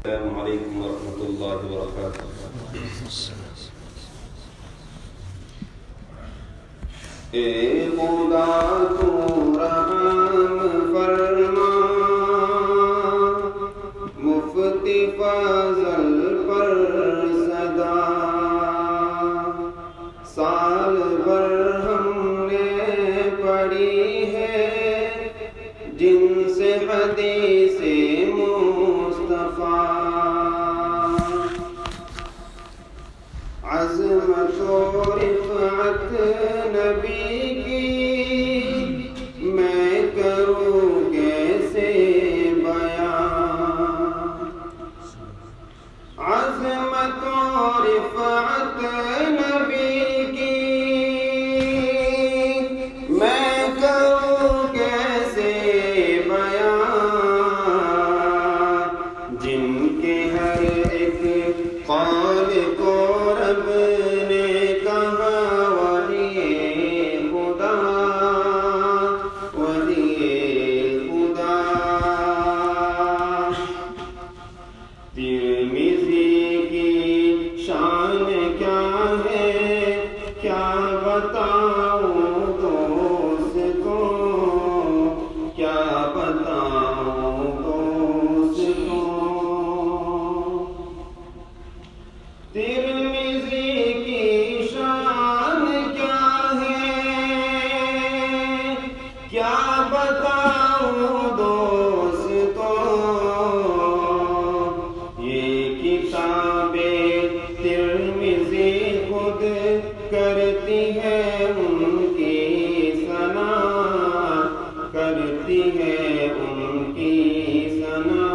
السلام علیکم ورحمۃ اللہ وبرکاتہ۔ اے خدا تو رحم فرما، مفتی فضل پر صدا، سال بھر ہم نے پڑھی ہے جن سے حدیث مصطفیٰ، عظمت و رفعت نبی کی میں کروں کیسے بیان، عظمت و رفعت نبی کی میں کروں کیسے بیان، جن کے ہر ایک قول کو رب نے کہا ولی خدا، ولی خدا۔ ترمذی کی شان کیا ہے، کیا بتاؤں دوست کو، کیا بتاؤں دوست کو۔ ترمذی کی شان کیا ہے، کیا بتاؤں دوست کو، یہ کتاب ترمذی خود کرتی ہے ان کی ثنا، کرتی ہے ان کی ثنا۔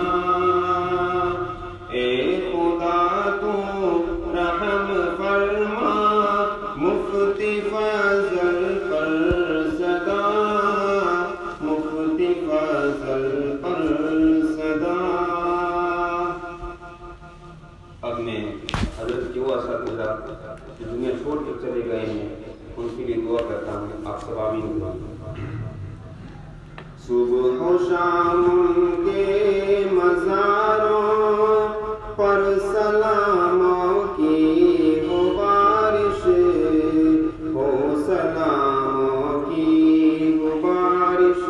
اے خدا تو رحم فرما، مفتی فضل پر صدا، مفتی فضل پر صدا۔ اب میں حضرت جو اساتذہ جو دنیا چھوڑ کر چلے گئے ہیں ان کے لیے دعا کرتا ہوں، آپ سب آمین دعا۔ صبح و شام ان کے مزاروں پر سلاموں کی ہو بارش، ہو سلاموں کی ہو بارش۔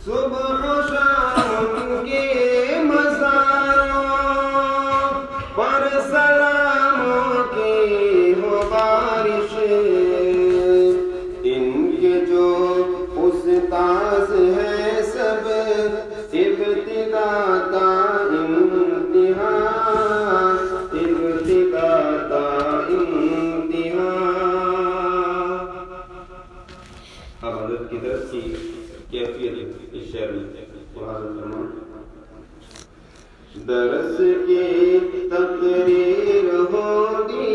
صبح و شام ان کے مزاروں پر سلاموں کی ہو بارش، ان کے جو استاذ ہیں سب ابتدا تا انتہا، ابتدا تا انتہا۔ اب حضرت کی درس کی کیفیت اس شعر میں حاضر فرمان۔ درس کی تقریر ہوگی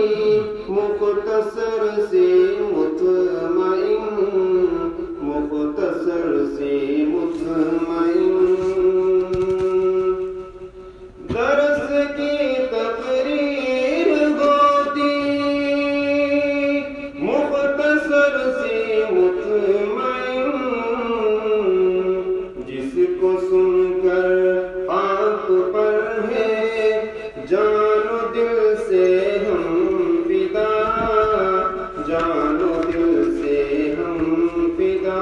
مختصر سی مطمئن، مختصر سی مطمئن۔ درس کی تقریر ہوتی مختصر سی مطمئن، جس کو سن کر آپ پر ہے جان و دل سے ہم فدا، جان و دل سے ہم فدا۔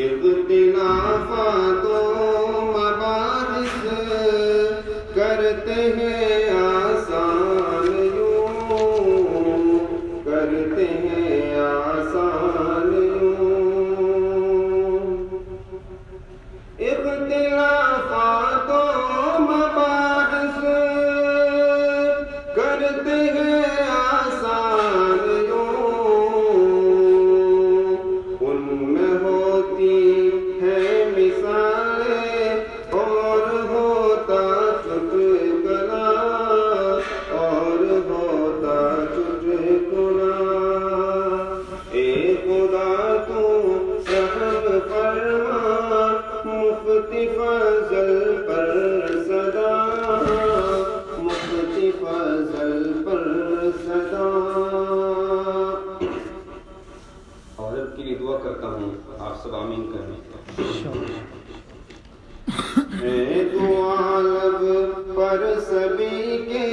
اختلافات و مباحث کرتے ہیں آسان یوں، کرتے ہیں آسان یوں۔ اختلافات و مباحث کرتے ہیں آسان یوں، ان میں ہوتی ہے مثالیں ہے دعا لب پر سبھی کے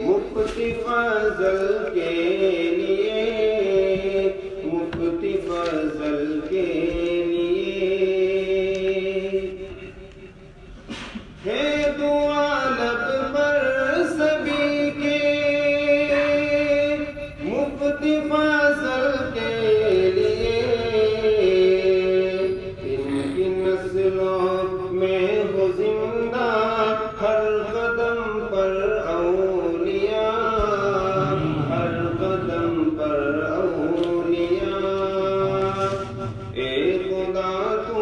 مفتی فضل کے لیے، مفتی فضل کے لیے ہے دعا لب پر سبھی کے مفتی فضل کے لیے، ان کی نسلوں میں ہو زندہ ہر قدم پر اولیاء، ہر قدم پر اولیاء۔ اے خدا تو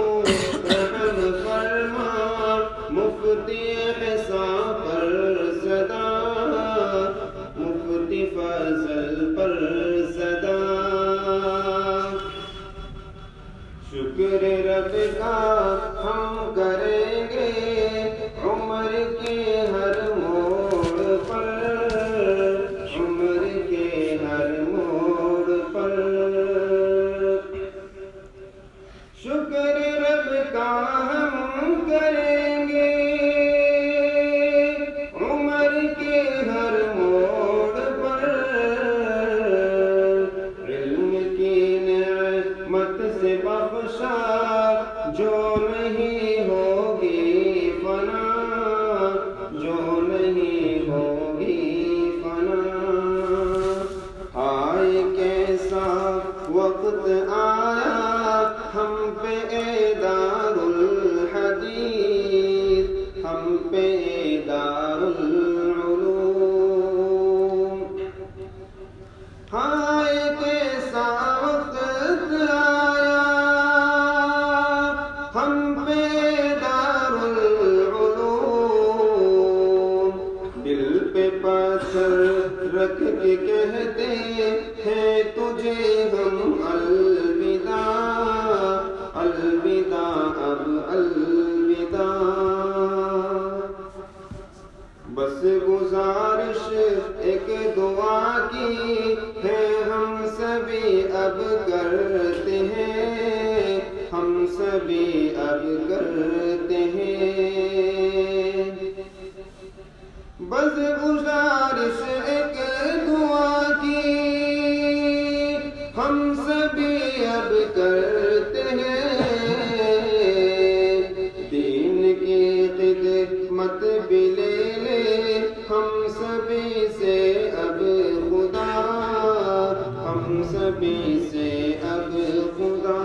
رحم فرما مفتی احسان پر صدا، مفتی فضل پر صدا۔ شکر رب کا ہم کریں گے عمر کے ہر موڑ پر، عمر کے ہر موڑ پر۔ شکر رب کا ہم کریں گے عمر کے ہر موڑ پر، علم کی نعمت سے بخشا جو نہیں ہوگی فنا، جو نہیں ہوگی فنا۔ آئے کیسا وقت آیا ہم پہ اے دار الحدیث، ہم پہ اے دار العلوم۔ آئے کیسا وقت آیا ہم پہ دار العلوم، دل پہ پتھر رکھ کے کہتے ہیں تجھے ہم الوداع، الوداع اب الوداع۔ بس گزارش ایک دعا کی ہے ہم سبھی اب کرتے ہیں، ہم سبھی اب کرتے ہیں۔ بس گزارش ایک دعا کی ہم سبھی اب کرتے ہیں، دین کی خدمت بھی لے لے ہم سبھی سے اب خدا، ہم سبھی سے اب خدا۔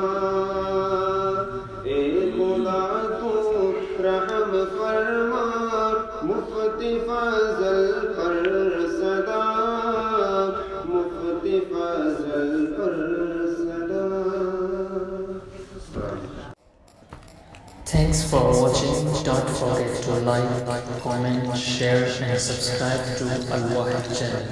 اے خدا تو رحم فرما مفتی فضل پر صدا، مفتی فضل پر صدا۔ Thanks for watching. Don't forget to like, comment, share and subscribe to Al Wahid channel.